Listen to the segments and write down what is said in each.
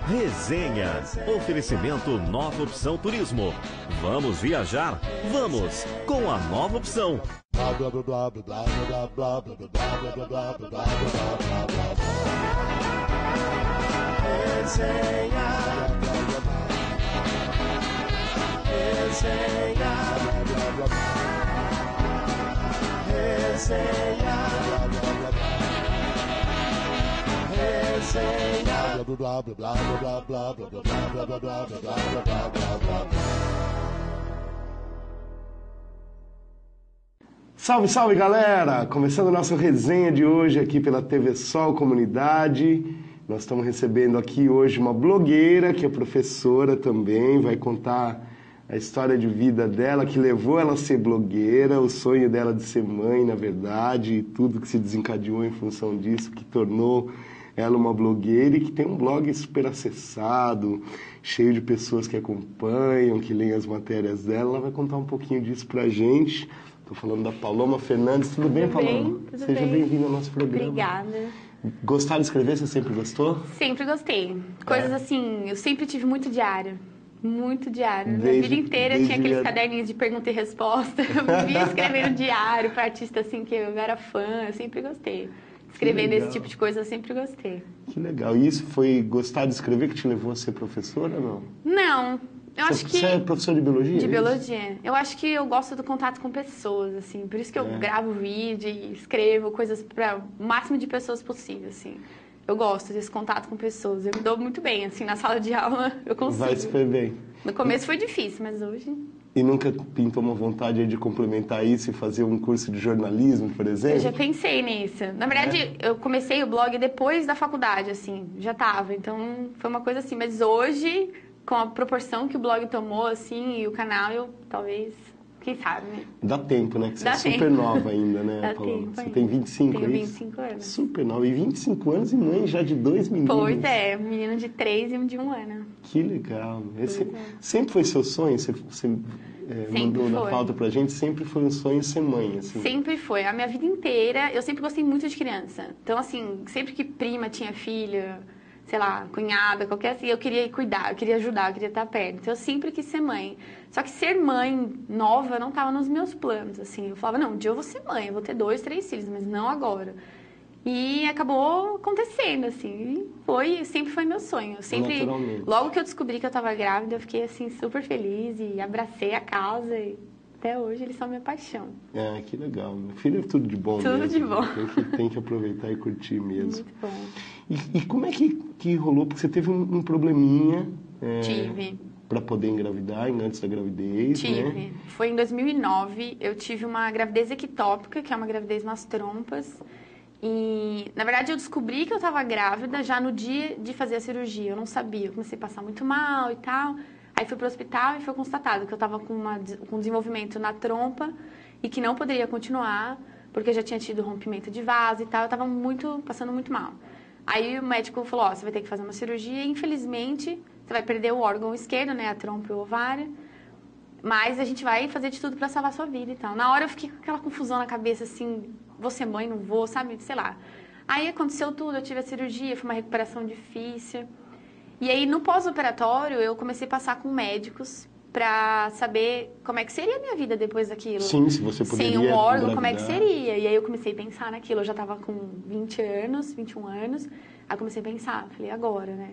Resenha. Oferecimento Nova Opção Turismo. Vamos viajar? Vamos com a Nova Opção. Resenha. Resenha. Resenha. Salve, salve galera! Começando a nossa resenha de hoje aqui pela TV Sol Comunidade. Nós estamos recebendo aqui hoje uma blogueira que é professora também, vai contar a história de vida dela, que levou ela a ser blogueira, o sonho dela de ser mãe, na verdade, e tudo que se desencadeou em função disso, que tornou ela uma blogueira e que tem um blog super acessado, cheio de pessoas que acompanham, que leem as matérias dela. Ela vai contar um pouquinho disso pra gente. Estou falando da Paloma Fernandes. Tudo bem, Paloma? Tudo Seja bem. bem-vinda ao nosso programa. Obrigada. Gostar de escrever? Você sempre gostou? Sempre gostei. Coisas assim, eu sempre tive muito diário. Muito diário. Minha vida inteira tinha aqueles caderninhos de pergunta e resposta. Eu vivia escrevendo diário para artista assim que eu era fã. Eu sempre gostei. Escrevendo esse tipo de coisa, eu sempre gostei. Que legal. E isso foi gostar de escrever que te levou a ser professora ou não? Não. Eu acho que... Você é professora de biologia? De biologia. Eu acho que eu gosto do contato com pessoas, assim. Por isso que eu gravo vídeo e escrevo coisas para o máximo de pessoas possível, assim. Eu gosto desse contato com pessoas. Eu me dou muito bem, assim, na sala de aula eu consigo. Vai super bem. No começo foi difícil, mas hoje... E nunca pintou uma vontade aí de complementar isso e fazer um curso de jornalismo, por exemplo? Eu já pensei nisso. Na verdade, eu comecei o blog depois da faculdade, assim. Já tava. Então, foi uma coisa assim. Mas hoje, com a proporção que o blog tomou, assim, e o canal, eu talvez... Quem sabe, né? Dá tempo, né? Que você Dá é super tempo. nova ainda, né, Dá Paloma? tempo Você ainda. tem 25, Tenho é isso? 25 anos. Super nova. E 25 anos e mãe já de 2 meninos. Pois é, um menino de 3 e um de 1 ano. Que legal. Sempre foi seu sonho? Você mandou na foi. pauta pra gente, sempre foi um sonho ser mãe, assim? Sempre foi. A minha vida inteira, eu sempre gostei muito de criança. Então, assim, sempre que prima tinha filha, sei lá, cunhada, qualquer assim, eu queria cuidar, eu queria ajudar, eu queria estar perto. Então, eu sempre quis ser mãe. Só que ser mãe nova não estava nos meus planos, assim. Eu falava, não, um dia eu vou ser mãe, eu vou ter 2, 3 filhos, mas não agora. E acabou acontecendo, assim. Sempre foi meu sonho. Eu sempre, logo que eu descobri que eu estava grávida, eu fiquei, assim, super feliz e abracei a causa. E até hoje eles são minha paixão. É, que legal. Filho é tudo de bom Tudo mesmo. de bom. Tem que aproveitar e curtir mesmo. Muito bom. E como é que rolou? Porque você teve um probleminha... Tive. Para poder engravidar, antes da gravidez, Tive. né? Foi em 2009, eu tive uma gravidez ectópica, que é uma gravidez nas trompas. E, na verdade, eu descobri que eu estava grávida já no dia de fazer a cirurgia. Eu não sabia, eu comecei a passar muito mal e tal. Aí fui para o hospital e foi constatado que eu estava com desenvolvimento na trompa e que não poderia continuar, porque eu já tinha tido rompimento de vaso e tal. Eu estava passando muito mal. Aí o médico falou, ó, você vai ter que fazer uma cirurgia e, infelizmente, você vai perder o órgão esquerdo, né, a trompa e o ovário, mas a gente vai fazer de tudo para salvar a sua vida e tal. Na hora eu fiquei com aquela confusão na cabeça, assim, vou ser mãe, não vou, sabe, sei lá. Aí aconteceu tudo, eu tive a cirurgia, foi uma recuperação difícil. E aí, no pós-operatório, eu comecei a passar com médicos para saber como é que seria a minha vida depois daquilo. Sim, se você poderia sem um órgão, engravidar. como é que seria? E aí eu comecei a pensar naquilo. Eu já estava com 20 anos, 21 anos. Aí eu comecei a pensar, falei, agora, né?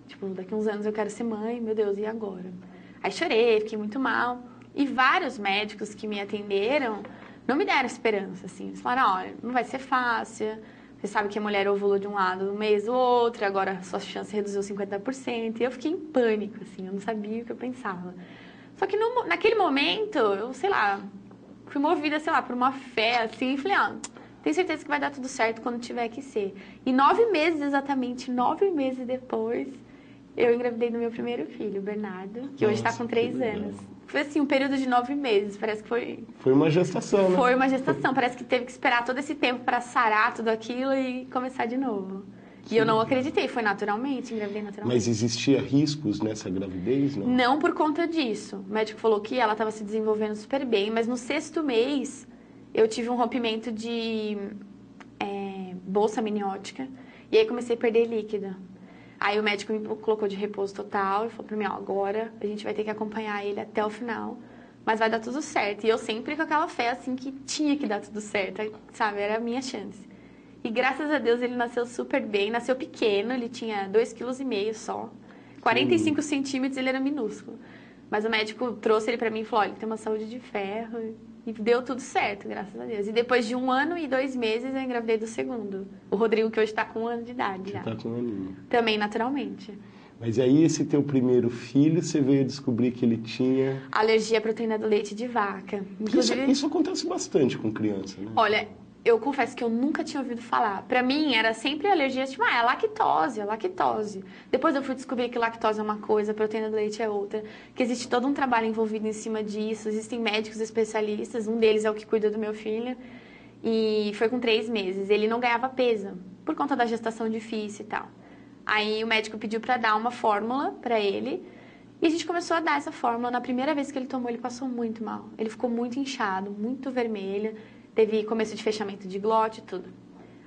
Tipo, daqui uns anos eu quero ser mãe, meu Deus, e agora? Aí chorei, fiquei muito mal. E vários médicos que me atenderam não me deram esperança, assim. Eles falaram, olha, não vai ser fácil. Você sabe que a mulher ovula de um lado no mês do outro, agora sua chance reduziu 50%. E eu fiquei em pânico, assim, eu não sabia o que eu pensava. Só que naquele momento, eu, sei lá, fui movida, sei lá, por uma fé, assim, e falei, tenho certeza que vai dar tudo certo quando tiver que ser. E 9 meses, exatamente, 9 meses depois, eu engravidei do meu primeiro filho, o Bernardo, que hoje está com 3 anos. Foi assim, um período de 9 meses, parece que foi... Foi uma gestação, né? Foi uma gestação, parece que teve que esperar todo esse tempo para sarar tudo aquilo e começar de novo. E eu não acreditei, foi naturalmente, engravidei naturalmente. Mas existia riscos nessa gravidez, não? Não por conta disso. O médico falou que ela estava se desenvolvendo super bem, mas no 6º mês eu tive um rompimento de bolsa amniótica e aí comecei a perder líquido. Aí o médico me colocou de repouso total e falou pra mim, ó, agora a gente vai ter que acompanhar ele até o final, mas vai dar tudo certo. E eu sempre com aquela fé, assim, que tinha que dar tudo certo, sabe? Era a minha chance. E graças a Deus ele nasceu super bem, nasceu pequeno, ele tinha 2,5 kg só. 45 centímetros, ele era minúsculo. Mas o médico trouxe ele pra mim e falou, olha, ele tem uma saúde de ferro. E deu tudo certo, graças a Deus. E depois de 1 ano e 2 meses, eu engravidei do segundo. O Rodrigo, que hoje tá com 1 ano de idade já. Tá com 1 aninho. Também, naturalmente. Mas aí, esse teu primeiro filho, você veio descobrir que ele tinha... Alergia à proteína do leite de vaca. Inclusive... Isso acontece bastante com criança, né? Olha, eu confesso que eu nunca tinha ouvido falar. Pra mim, era sempre alergia, tipo, é lactose, é lactose. Depois eu fui descobrir que lactose é uma coisa, proteína do leite é outra. Que existe todo um trabalho envolvido em cima disso. Existem médicos especialistas, um deles é o que cuida do meu filho. E foi com 3 meses. Ele não ganhava peso, por conta da gestação difícil e tal. Aí o médico pediu pra dar uma fórmula pra ele. E a gente começou a dar essa fórmula. Na primeira vez que ele tomou, ele passou muito mal. Ele ficou muito inchado, muito vermelho. Teve começo de fechamento de glote e tudo.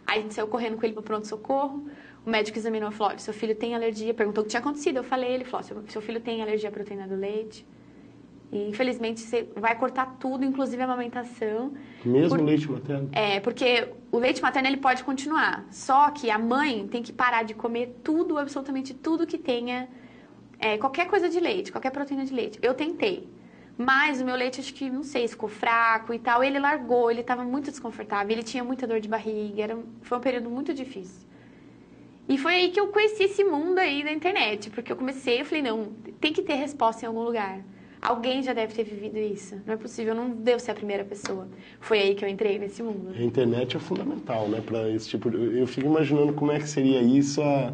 Aí a gente saiu correndo com ele pro pronto-socorro. O médico examinou e falou, olha, seu filho tem alergia. Perguntou o que tinha acontecido. Eu falei, ele falou, seu filho tem alergia à proteína do leite. E infelizmente você vai cortar tudo, inclusive a amamentação. Mesmo leite materno? É, porque o leite materno ele pode continuar. Só que a mãe tem que parar de comer tudo, absolutamente tudo que tenha qualquer coisa de leite, qualquer proteína de leite. Eu tentei. Mas o meu leite, acho que, não sei, ficou fraco e tal. Ele largou, ele estava muito desconfortável, ele tinha muita dor de barriga, foi um período muito difícil. E foi aí que eu conheci esse mundo aí da internet, porque eu falei, não, tem que ter resposta em algum lugar. Alguém já deve ter vivido isso, não é possível, eu não devo ser a primeira pessoa. Foi aí que eu entrei nesse mundo. A internet é fundamental, né, para esse tipo de... Eu fico imaginando como é que seria isso há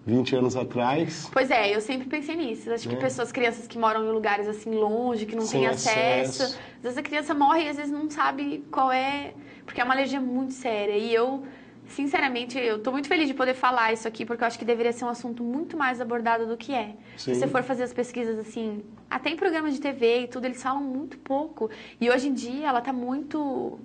20 anos atrás. Pois é, eu sempre pensei nisso. Acho que crianças que moram em lugares assim longe, que não têm acesso. Às vezes a criança morre e às vezes não sabe qual é, porque é uma alergia muito séria. E eu, sinceramente, eu tô muito feliz de poder falar isso aqui, porque eu acho que deveria ser um assunto muito mais abordado do que é. Sim. Se você for fazer as pesquisas assim, até em programas de TV e tudo, eles falam muito pouco. E hoje em dia ela tá muito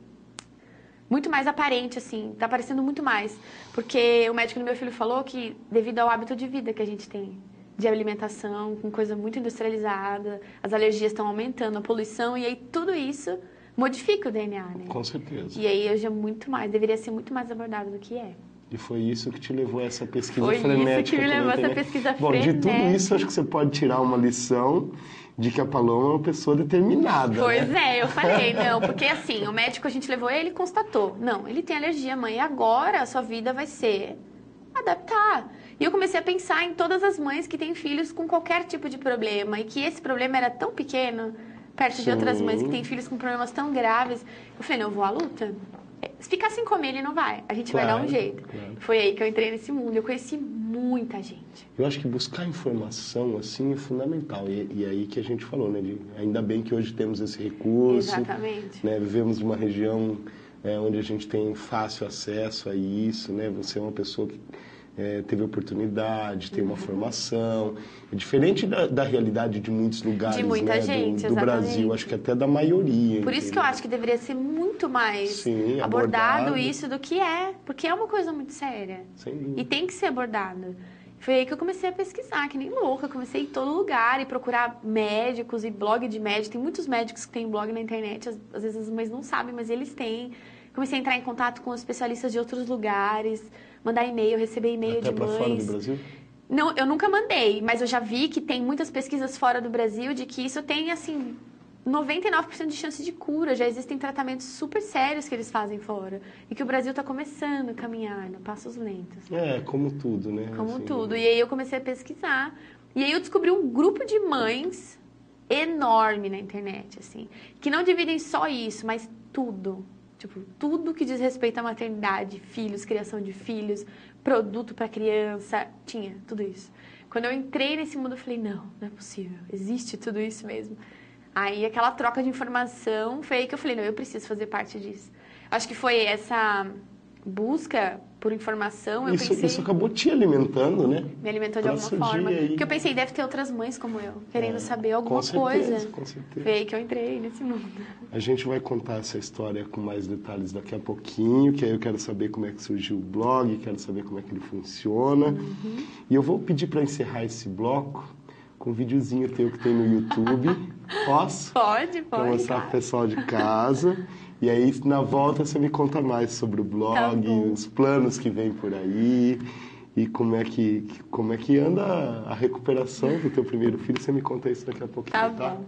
mais aparente, assim, tá aparecendo muito mais. Porque o médico do meu filho falou que, devido ao hábito de vida que a gente tem, de alimentação, com coisa muito industrializada, as alergias estão aumentando, a poluição, e aí tudo isso modifica o DNA, né? Com certeza. E aí hoje é deveria ser muito mais abordado do que é. E foi isso que te levou a essa pesquisa frenética? Foi isso que me levou a essa pesquisa frenética. Bom, de tudo isso, acho que você pode tirar uma lição de que a Paloma é uma pessoa determinada. Pois né? Eu falei, não, porque assim, o médico a gente levou ele constatou. Não, ele tem alergia, mãe, e agora a sua vida vai ser adaptar. E eu comecei a pensar em todas as mães que têm filhos com qualquer tipo de problema, e que esse problema era tão pequeno, perto de outras mães que têm filhos com problemas tão graves. Eu falei, não, eu vou à luta. Se ficar sem comer, ele não vai. A gente vai dar um jeito. Claro. Foi aí que eu entrei nesse mundo. Eu conheci muita gente. Eu acho que buscar informação, assim, é fundamental. E aí que a gente falou, né? Ainda bem que hoje temos esse recurso. Exatamente. Né, vivemos numa região onde a gente tem fácil acesso a isso, né? Você é uma pessoa que teve oportunidade, tem uma formação. É diferente da realidade de muitos lugares, de muita gente, do Brasil, acho que até da maioria. Por isso que eu acho que deveria ser muito mais abordado isso do que é, porque é uma coisa muito séria. E tem que ser abordado. Foi aí que eu comecei a pesquisar, que nem louca. Comecei em todo lugar e procurar médicos e blog de médico. Tem muitos médicos que têm blog na internet, às vezes as mães não sabem, mas eles têm. Comecei a entrar em contato com especialistas de outros lugares, mandar e-mail, receber e-mail de mães. Até para fora do Brasil? Não, eu nunca mandei, mas eu já vi que tem muitas pesquisas fora do Brasil de que isso tem, assim, 99% de chance de cura. Já existem tratamentos super sérios que eles fazem fora. E que o Brasil está começando a caminhar, né? Passos lentos. Como tudo, né? Como assim, tudo. E aí eu comecei a pesquisar. E aí eu descobri um grupo de mães enorme na internet, assim, que não dividem só isso, mas tudo. Tipo, tudo que diz respeito à maternidade, filhos, criação de filhos, produto para criança, tinha tudo isso. Quando eu entrei nesse mundo, eu falei, não é possível, existe tudo isso mesmo. Aí, aquela troca de informação, foi aí que eu falei, não, eu preciso fazer parte disso. Acho que foi busca por informação, eu Isso pensei... acabou te alimentando, né? Me alimentou de alguma forma. Porque eu pensei, deve ter outras mães como eu, querendo saber alguma coisa. Com certeza. Foi aí que eu entrei nesse mundo. A gente vai contar essa história com mais detalhes daqui a pouquinho, que aí eu quero saber como é que surgiu o blog, quero saber como é que ele funciona. E eu vou pedir para encerrar esse bloco com um videozinho teu que tem no YouTube. Posso? Pode. Para mostrar pro pessoal de casa. E aí, na volta, você me conta mais sobre o blog, os planos que vem por aí e como é que anda a recuperação do teu primeiro filho. Você me conta isso daqui a pouquinho, tá? Bom.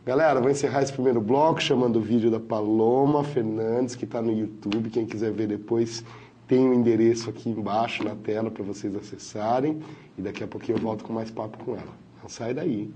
Galera, vou encerrar esse primeiro bloco chamando o vídeo da Paloma Fernandes, que está no YouTube. Quem quiser ver depois, tem o endereço aqui embaixo na tela para vocês acessarem. E daqui a pouquinho eu volto com mais papo com ela. Não sai daí.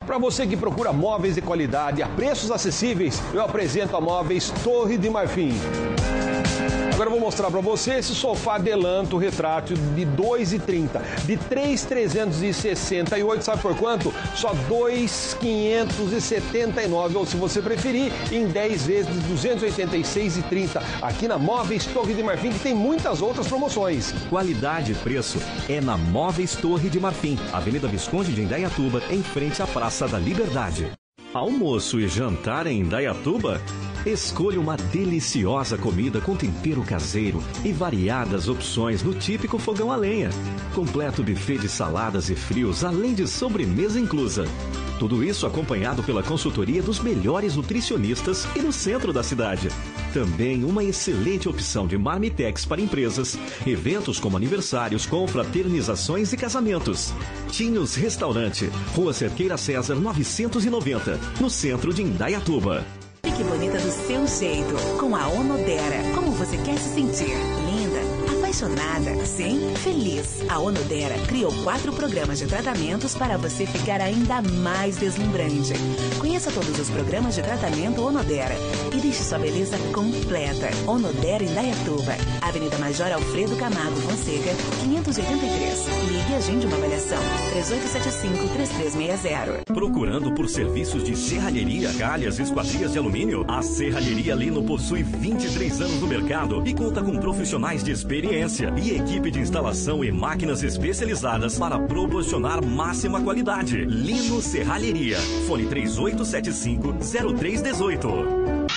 Para você que procura móveis de qualidade a preços acessíveis, eu apresento a Móveis Torre de Marfim. Agora eu vou mostrar para você esse sofá Delanto retrátil de R$ 2,30, de 3.368, sabe por quanto? Só R$ 2.579, ou se você preferir, em 10 vezes de R$ 286,30, aqui na Móveis Torre de Marfim, que tem muitas outras promoções. Qualidade e preço é na Móveis Torre de Marfim, Avenida Visconde de Indaiatuba, em frente à Praça da Liberdade. Almoço e jantar em Indaiatuba? Escolha uma deliciosa comida com tempero caseiro e variadas opções no típico fogão a lenha. Completo buffet de saladas e frios, além de sobremesa inclusa. Tudo isso acompanhado pela consultoria dos melhores nutricionistas e no centro da cidade. Também uma excelente opção de marmitex para empresas, eventos como aniversários, confraternizações e casamentos. Tinhos Restaurante, Rua Cerqueira César 990, no centro de Indaiatuba. Fique bonita do seu jeito, com a Onodera. Como você quer se sentir? Linda, apaixonada, sim, feliz. A Onodera criou 4 programas de tratamentos para você ficar ainda mais deslumbrante. Conheça todos os programas de tratamento Onodera e deixe sua beleza completa. Onodera Indaiatuba, Avenida Major Alfredo Camargo Fonseca, 583. Ligue e agende uma avaliação. 3875-3360. Procurando por serviços de serralheria, calhas e esquadrias de alumínio? A Serralheria Lino possui 23 anos no mercado e conta com profissionais de experiência e equipe de instalação e máquinas especializadas para proporcionar máxima qualidade. Lino Serralheria. Fone 3875-0318.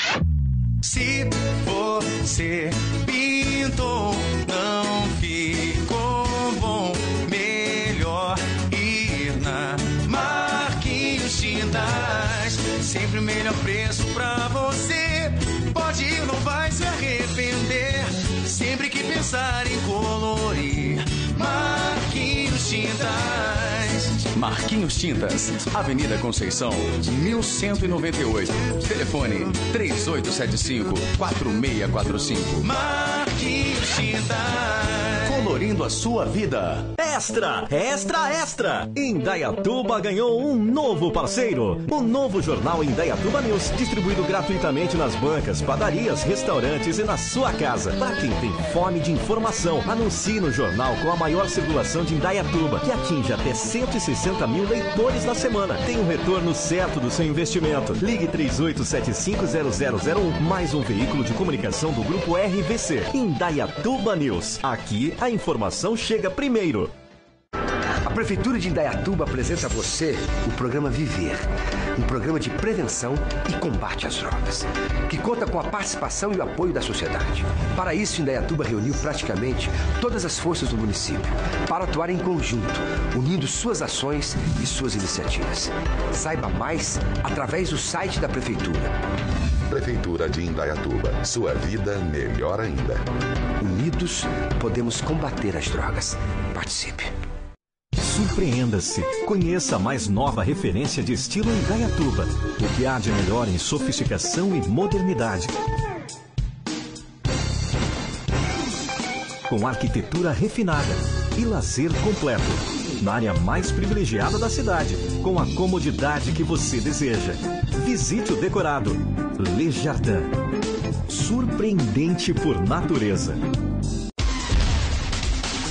Se você pintou, não ficou bom, melhor ir na Marquinhos Tintas. Sempre o melhor preço pra você. Pode ir, não vai se arrepender. Sempre que pensar em colorir, Marquinhos Tintas. Marquinhos Tintas, Avenida Conceição, 1198. Telefone 3875-4645. Marquinhos Tintas. Colorir colorindo a sua vida. Extra, extra, extra! Indaiatuba ganhou um novo parceiro. O novo jornal Indaiatuba News, distribuído gratuitamente nas bancas, padarias, restaurantes e na sua casa. Para quem tem fome de informação, anuncie no jornal com a maior circulação de Indaiatuba, que atinge até 160 mil leitores na semana. Tem um retorno certo do seu investimento. Ligue 38750001, mais um veículo de comunicação do Grupo RVC. Indaiatuba News. Aqui a informação chega primeiro. A Prefeitura de Indaiatuba apresenta a você o programa Viver, um programa de prevenção e combate às drogas, que conta com a participação e o apoio da sociedade. Para isso, Indaiatuba reuniu praticamente todas as forças do município para atuar em conjunto, unindo suas ações e suas iniciativas. Saiba mais através do site da Prefeitura. Prefeitura de Indaiatuba, sua vida melhor ainda. Unidos, podemos combater as drogas. Participe. Surpreenda-se. Conheça a mais nova referência de estilo Indaiatuba. O que há de melhor em sofisticação e modernidade. Com arquitetura refinada e lazer completo. Na área mais privilegiada da cidade, com a comodidade que você deseja. Visite o decorado Le Jardin. Surpreendente por natureza.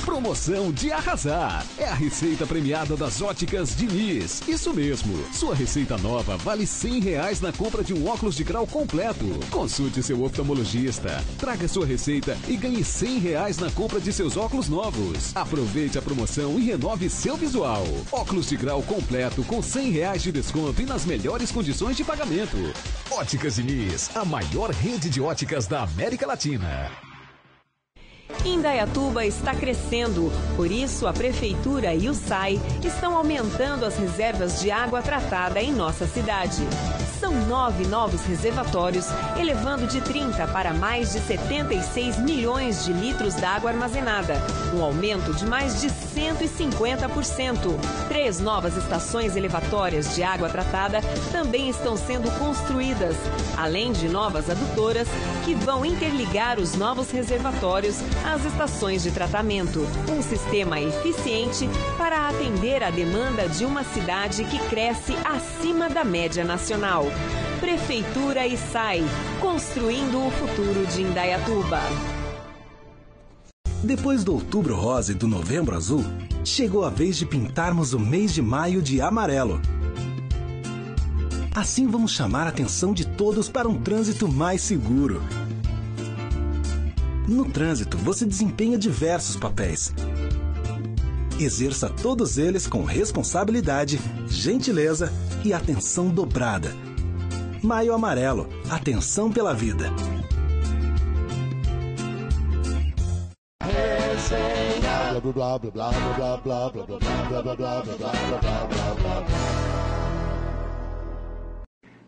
Promoção de arrasar. É a receita premiada das Óticas Diniz. Isso mesmo. Sua receita nova vale R$100 na compra de um óculos de grau completo. Consulte seu oftalmologista. Traga sua receita e ganhe R$100 na compra de seus óculos novos. Aproveite a promoção e renove seu visual. Óculos de grau completo com R$100 de desconto e nas melhores condições de pagamento. Óticas Diniz, a maior rede de óticas da América Latina. Indaiatuba está crescendo, por isso a Prefeitura e o SAI estão aumentando as reservas de água tratada em nossa cidade. São 9 novos reservatórios, elevando de 30 para mais de 76 milhões de litros d'água armazenada, um aumento de mais de 150%. 3 novas estações elevatórias de água tratada também estão sendo construídas, além de novas adutoras que vão interligar os novos reservatórios às estações de tratamento. Um sistema eficiente para atender a demanda de uma cidade que cresce acima da média nacional. Prefeitura e SAI, construindo o futuro de Indaiatuba. Depois do Outubro Rosa e do Novembro Azul, chegou a vez de pintarmos o mês de maio de amarelo. Assim vamos chamar a atenção de todos para um trânsito mais seguro. No trânsito, você desempenha diversos papéis. Exerça todos eles com responsabilidade, gentileza e atenção dobrada. Maio Amarelo, atenção pela vida.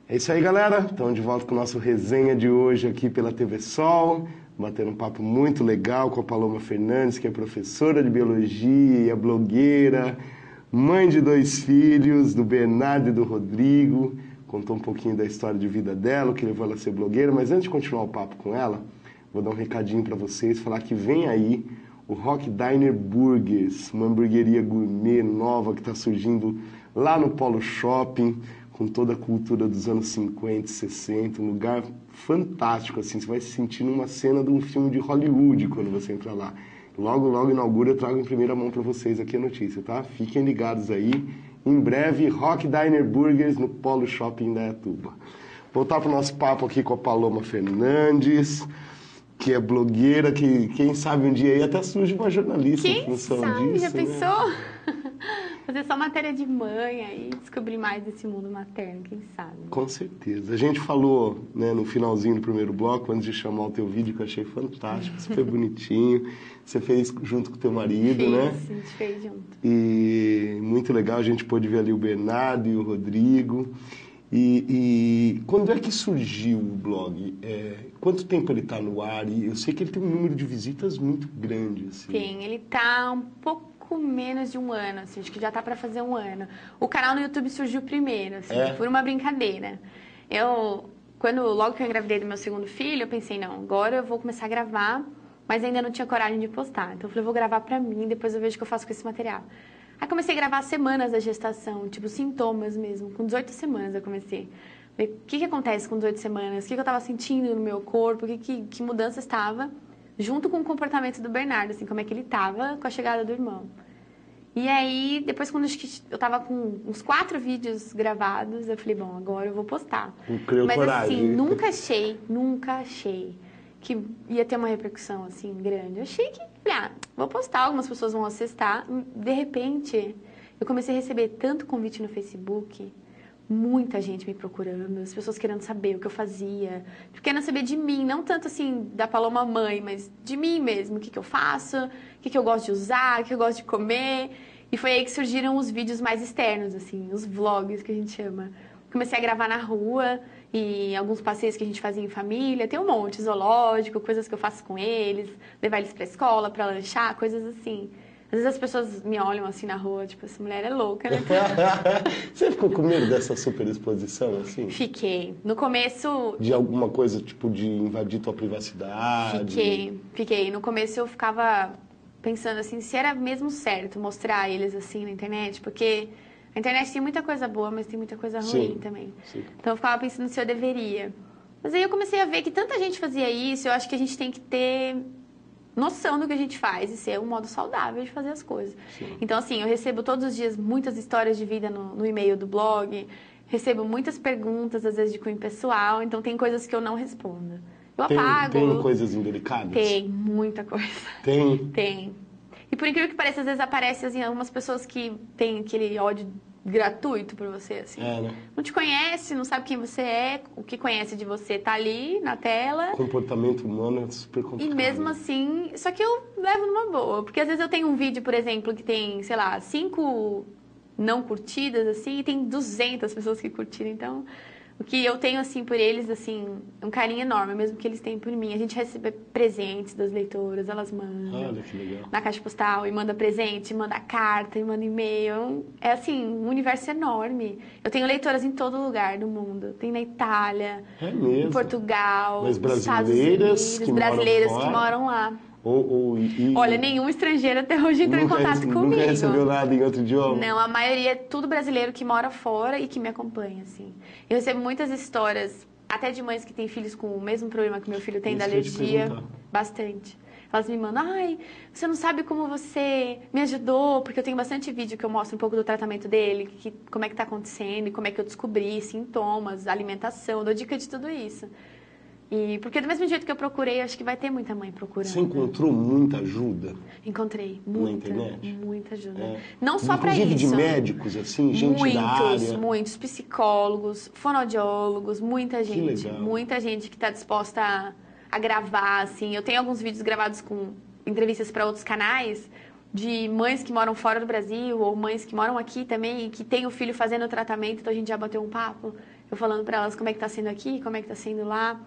É isso aí, galera. Estamos de volta com o nosso resenha de hoje aqui pela TV Sol. Batendo um papo muito legal com a Paloma Fernandes, que é professora de biologia, é blogueira, mãe de 2 filhos, do Bernardo e do Rodrigo. Contou um pouquinho da história de vida dela, o que levou ela a ser blogueira. Mas antes de continuar o papo com ela, vou dar um recadinho para vocês, falar que vem aí o Rock Diner Burgers, uma hamburgueria gourmet nova que está surgindo lá no Polo Shopping, com toda a cultura dos anos 50 e 60, um lugar fantástico, assim, você vai se sentir numa cena de um filme de Hollywood quando você entra lá. Logo, logo inaugura, eu trago em primeira mão para vocês aqui a notícia, tá? Fiquem ligados aí. Em breve, Rock Diner Burgers no Polo Shopping Indaiatuba. Voltar para o nosso papo aqui com a Paloma Fernandes, que é blogueira, que quem sabe um dia aí até surge uma jornalista em função disso. Já né? pensou? Fazer só matéria de mãe aí, descobrir mais desse mundo materno, quem sabe? Com certeza. A gente falou, né, no finalzinho do primeiro bloco, antes de chamar o teu vídeo, que eu achei fantástico, super bonitinho. Você fez junto com o teu marido, né? Sim, a gente fez junto. E muito legal, a gente pôde ver ali o Bernardo e o Rodrigo. E quando é que surgiu o blog? Quanto tempo ele está no ar? E eu sei que ele tem um número de visitas muito grande. Assim. Tem, ele está um pouco menos de um ano, assim, acho que já está para fazer um ano. O canal no YouTube surgiu primeiro, assim, por uma brincadeira. Logo que eu engravidei do meu segundo filho, eu pensei, não, agora eu vou começar a gravar mas ainda não tinha coragem de postar. Então eu falei, vou gravar pra mim, depois eu vejo o que eu faço com esse material. Aí comecei a gravar semanas da gestação, tipo, sintomas mesmo. Com 18 semanas eu comecei. Falei, o que acontece com 18 semanas? O que eu tava sentindo no meu corpo? Que mudança estava? Junto com o comportamento do Bernardo, assim, como é que ele tava com a chegada do irmão. E aí, depois quando eu tava com uns 4 vídeos gravados, eu falei, bom, agora eu vou postar. Mas coragem. assim, nunca achei que ia ter uma repercussão, assim, grande. Eu achei que, vou postar, algumas pessoas vão acessar. De repente, eu comecei a receber tanto convite no Facebook, muita gente me procurando, as pessoas querendo saber o que eu fazia, querendo saber de mim, não tanto assim da Paloma mãe, mas de mim mesmo, o que eu faço, o que eu gosto de usar, o que eu gosto de comer. E foi aí que surgiram os vídeos mais externos, assim, os vlogs que a gente chama. Comecei a gravar na rua e alguns passeios que a gente fazia em família, tem um monte, zoológico, coisas que eu faço com eles, levar eles pra escola, pra lanchar, coisas assim. Às vezes as pessoas me olham assim na rua, tipo, essa mulher é louca, né? Você ficou com medo dessa super exposição, assim? Fiquei. No começo... De alguma coisa, tipo, de invadir tua privacidade? Fiquei. No começo eu ficava pensando, assim, se era mesmo certo mostrar eles, assim, na internet, porque a internet tem muita coisa boa, mas tem muita coisa ruim também. Sim. Então eu ficava pensando se eu deveria. Mas aí eu comecei a ver que tanta gente fazia isso, eu acho que a gente tem que ter noção do que a gente faz e ser um modo saudável de fazer as coisas. Sim. Então, assim, eu recebo todos os dias muitas histórias de vida no e-mail do blog, recebo muitas perguntas, às vezes de cunho pessoal, então tem coisas que eu não respondo. Eu apago. Tem coisas indelicadas? Tem, muita coisa. Tem. E por incrível que pareça, às vezes aparece assim, algumas pessoas que têm aquele ódio gratuito por você, assim. Né? Não te conhece, não sabe quem você é, o que conhece de você tá ali na tela. O comportamento humano é super complicado. E mesmo assim, só que eu levo numa boa, porque às vezes eu tenho um vídeo, por exemplo, que tem, sei lá, 5 não curtidas, assim, e tem 200 pessoas que curtiram, então... O que eu tenho, assim, por eles, assim, um carinho enorme, mesmo que eles têm por mim. A gente recebe presentes das leitoras, elas mandam. Olha que legal. Na caixa postal, e manda presente, manda carta, e manda e-mail. É, assim, um universo enorme. Eu tenho leitoras em todo lugar do mundo. Tem na Itália, em Portugal, nos Estados Unidos, brasileiras que moram lá. Olha, nenhum estrangeiro até hoje entrou em contato comigo. Nunca recebeu nada em outro idioma? Não, a maioria é tudo brasileiro que mora fora e que me acompanha, assim. Eu recebo muitas histórias, até de mães que têm filhos com o mesmo problema que meu filho tem, da alergia. Bastante. Elas me mandam, você não sabe como você me ajudou, porque eu tenho bastante vídeo que eu mostro um pouco do tratamento dele, como é que tá acontecendo, e como é que eu descobri, sintomas, alimentação, dou dica de tudo isso. E porque do mesmo jeito que eu procurei, acho que vai ter muita mãe procurando. Você encontrou muita ajuda? Encontrei, muita. Na internet? Muita ajuda. Não só para isso. Inclusive de médicos, assim, gente da área? Muitos, psicólogos, fonoaudiólogos, muita gente. Que legal. Muita gente que está disposta a gravar, assim. Eu tenho alguns vídeos gravados com entrevistas para outros canais, de mães que moram fora do Brasil, ou mães que moram aqui também, e que tem o filho fazendo o tratamento, então a gente já bateu um papo, eu falando para elas como é que está sendo aqui, como é que está sendo lá.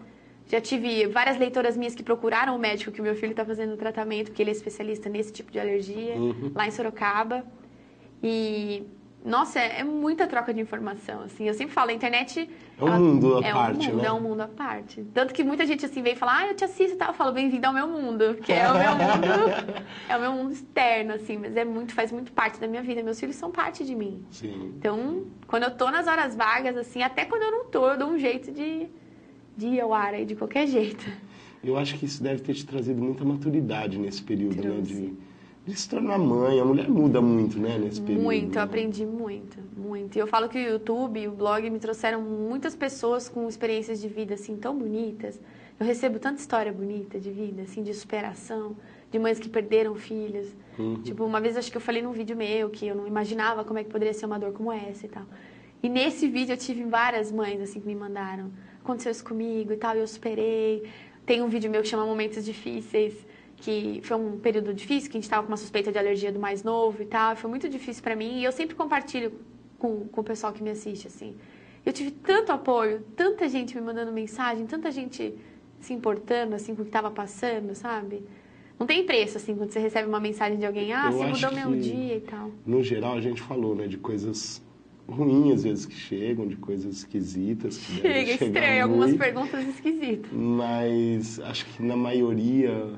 Já tive várias leitoras minhas que procuraram o médico que o meu filho está fazendo o tratamento, porque ele é especialista nesse tipo de alergia, lá em Sorocaba. E, nossa, é muita troca de informação, assim. Eu sempre falo, a internet... É um mundo à parte, né? É um mundo à parte. Tanto que muita gente, assim, vem e fala, eu te assisto e tal. Eu falo, bem-vindo ao meu mundo, que é o meu mundo... é o meu mundo externo, assim, mas faz muito parte da minha vida. Meus filhos são parte de mim. Sim. Então, quando eu tô nas horas vagas, assim, até quando eu não tô, eu dou um jeito de ir ao ar aí de qualquer jeito. Eu acho que isso deve ter te trazido muita maturidade nesse período, né? De se tornar mãe. A mulher muda muito, né? Nesse período. Muito, eu aprendi muito. E eu falo que o YouTube e o blog me trouxeram muitas pessoas com experiências de vida, assim, tão bonitas. Eu recebo tanta história bonita de vida, assim, de superação, de mães que perderam filhos. Tipo, uma vez acho que eu falei num vídeo meu que eu não imaginava como é que poderia ser uma dor como essa e tal. E nesse vídeo eu tive várias mães, assim, que me mandaram. Aconteceu isso comigo e tal, e eu superei. Tem um vídeo meu que chama Momentos Difíceis, que foi um período difícil, que a gente estava com uma suspeita de alergia do mais novo e tal. Foi muito difícil para mim, e eu sempre compartilho com o pessoal que me assiste, assim. Eu tive tanto apoio, tanta gente me mandando mensagem, tanta gente se importando, assim, com o que estava passando, sabe? Não tem preço, assim, quando você recebe uma mensagem de alguém, você mudou meu dia e tal. No geral, a gente falou, né, de coisas ruins, às vezes, que chegam, de coisas esquisitas. Que Chega estranho, algumas perguntas esquisitas. Mas acho que na maioria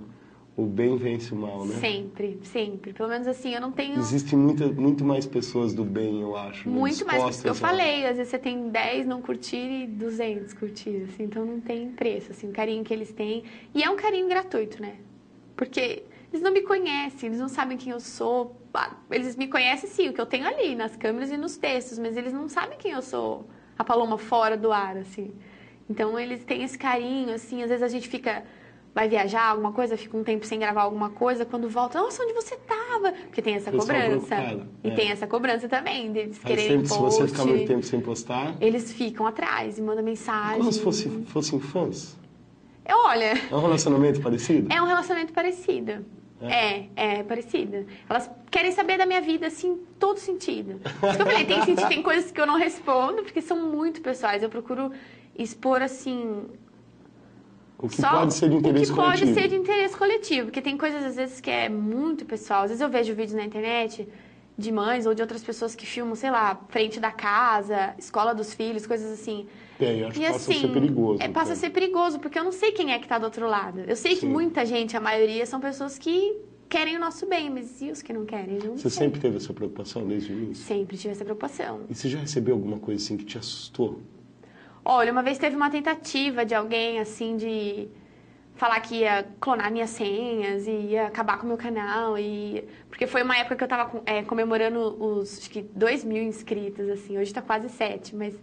O bem vence o mal, né? Sempre, sempre. Pelo menos assim, eu não tenho... Existem muito mais pessoas do bem, eu acho. Muito mais pessoas. Eu falei, às vezes você tem 10 não curtir e 200 curtir, assim, então não tem preço, assim, o carinho que eles têm. E é um carinho gratuito, né? Porque eles não me conhecem, eles não sabem quem eu sou. Eles me conhecem, sim, o que eu tenho ali, nas câmeras e nos textos, mas eles não sabem quem eu sou, a Paloma fora do ar, assim. Então, eles têm esse carinho, assim, às vezes a gente vai viajar, alguma coisa, fica um tempo sem gravar alguma coisa, quando volta, nossa, onde você tava? Porque tem essa cobrança. E tem essa cobrança também, deles quererem post. Se você ficar muito tempo sem postar... Eles ficam atrás e mandam mensagem. Como se fossem fãs? Olha... É um relacionamento parecido? É um relacionamento parecido. É parecido. Elas querem saber da minha vida, assim, todo sentido. Por isso que eu falei, tem coisas que eu não respondo, porque são muito pessoais. Eu procuro expor, assim... O que pode ser de interesse coletivo. O que pode ser de interesse coletivo, porque tem coisas, às vezes, que é muito pessoal. Às vezes eu vejo vídeos na internet de mães ou de outras pessoas que filmam, sei lá, frente da casa, escola dos filhos, coisas assim. Eu acho que passa a ser perigoso. Passa a ser perigoso, porque eu não sei quem é que está do outro lado. Eu sei que muita gente, a maioria, são pessoas que querem o nosso bem, mas e os que não querem? Você sempre teve essa preocupação desde o início? Sempre tive essa preocupação. E você já recebeu alguma coisa assim que te assustou? Olha, uma vez teve uma tentativa de alguém, assim, de falar que ia clonar minhas senhas e ia acabar com o meu canal. Porque foi uma época que eu tava comemorando acho que 2.000 inscritos, assim. Hoje tá quase 7, mas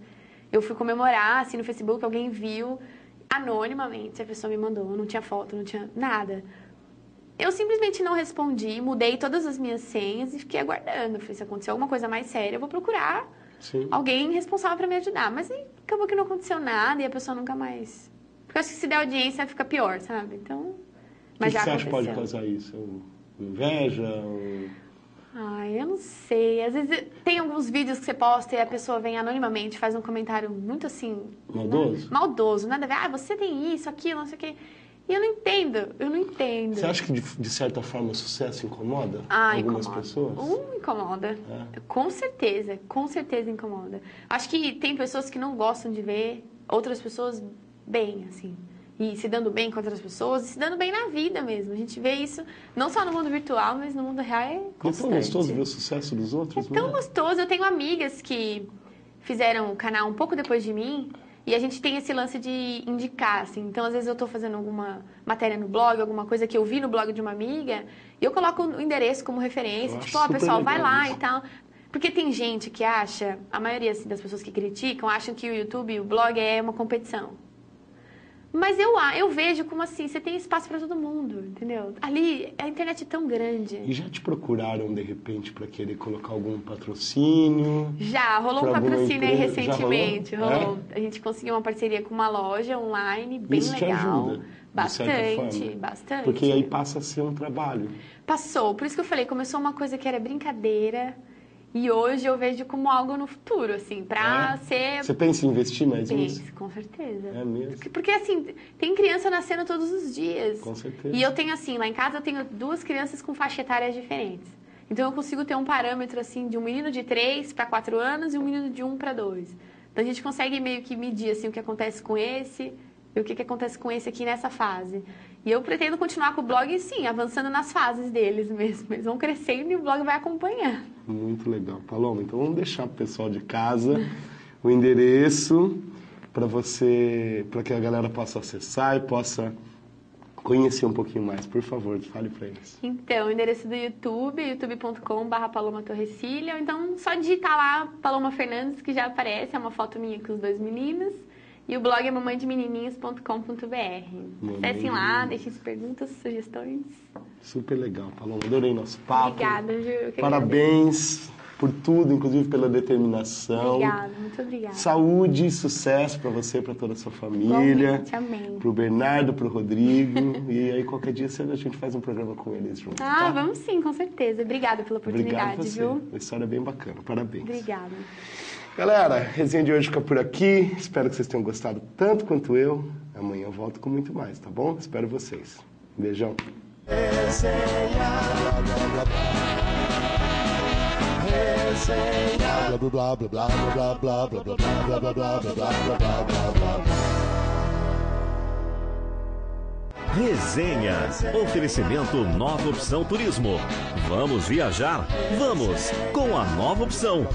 eu fui comemorar, assim, no Facebook, alguém viu anonimamente, a pessoa me mandou, não tinha foto, não tinha nada. Eu simplesmente não respondi, mudei todas as minhas senhas e fiquei aguardando. Falei, se acontecer alguma coisa mais séria, eu vou procurar alguém responsável para me ajudar. Mas aí acabou que não aconteceu nada e a pessoa nunca mais... Porque eu acho que se der audiência fica pior, sabe? Então... Mas já aconteceu. O que você acha que pode causar isso? Inveja? Ai, eu não sei. Às vezes tem alguns vídeos que você posta e a pessoa vem anonimamente, faz um comentário muito assim... Maldoso? Maldoso, nada a ver. Ah, você tem isso, aquilo, não sei o quê. E eu não entendo. Você acha que, de certa forma, o sucesso incomoda algumas pessoas? Incomoda. Com certeza incomoda. Acho que tem pessoas que não gostam de ver outras pessoas bem, assim. E se dando bem com outras pessoas, e se dando bem na vida mesmo. A gente vê isso não só no mundo virtual, mas no mundo real constante. É tão gostoso ver o sucesso dos outros, É tão gostoso. Eu tenho amigas que fizeram o canal um pouco depois de mim, e a gente tem esse lance de indicar, assim. Então, às vezes, eu tô fazendo alguma matéria no blog, alguma coisa que eu vi no blog de uma amiga, e eu coloco o endereço como referência. Tipo, pessoal, vai lá e tal. Porque tem gente que acha, a maioria assim, das pessoas que criticam, acham que o YouTube, o blog é uma competição. Mas eu vejo como assim, você tem espaço para todo mundo, entendeu? Ali, a internet é tão grande. E já te procuraram, de repente, para querer colocar algum patrocínio? Já, rolou um patrocínio aí recentemente. Rolou. A gente conseguiu uma parceria com uma loja online, bem Isso legal. Te ajuda, Bastante. Porque aí passa a ser um trabalho. Passou, por isso que eu falei, começou uma coisa que era brincadeira... E hoje eu vejo como algo no futuro, assim, pra ser... Você pensa em investir mais nisso? Penso, com certeza. É mesmo? Porque, assim, tem criança nascendo todos os dias. Com certeza. E eu tenho, assim, lá em casa eu tenho 2 crianças com faixa etárias diferentes. Então eu consigo ter um parâmetro, assim, de um menino de 3 para 4 anos e um menino de 1 para 2. Então a gente consegue meio que medir, assim, o que acontece com esse e o que acontece com esse aqui nessa fase. E eu pretendo continuar com o blog, sim, avançando nas fases deles mesmo. Eles vão crescendo e o blog vai acompanhar. Muito legal. Paloma, então vamos deixar pro pessoal de casa o endereço para que a galera possa acessar e possa conhecer um pouquinho mais. Por favor, fale para eles. Então, o endereço do YouTube, youtube.com/Paloma Torrecilha, ou então só digitar lá Paloma Fernandes, que já aparece, é uma foto minha com os 2 meninos. E o blog é mamãedemenininhos.com.br. Acessem lá, deixem perguntas, sugestões. Super legal, Paloma. Adorei nosso papo. Obrigada, Ju. Parabéns por tudo, inclusive pela determinação. Obrigada, muito obrigada. Saúde e sucesso para você e para toda a sua família. Igualmente, amém. Para o Bernardo, para o Rodrigo. E aí, qualquer dia a gente faz um programa com eles juntos. Tá? Vamos sim, com certeza. Obrigada pela oportunidade, Obrigado viu? Uma história bem bacana. Parabéns. Obrigada. Galera, a resenha de hoje fica por aqui. Espero que vocês tenham gostado tanto quanto eu. Amanhã eu volto com muito mais, tá bom? Espero vocês. Um beijão. Resenha. Oferecimento Nova Opção Turismo. Vamos viajar? Vamos com a Nova Opção.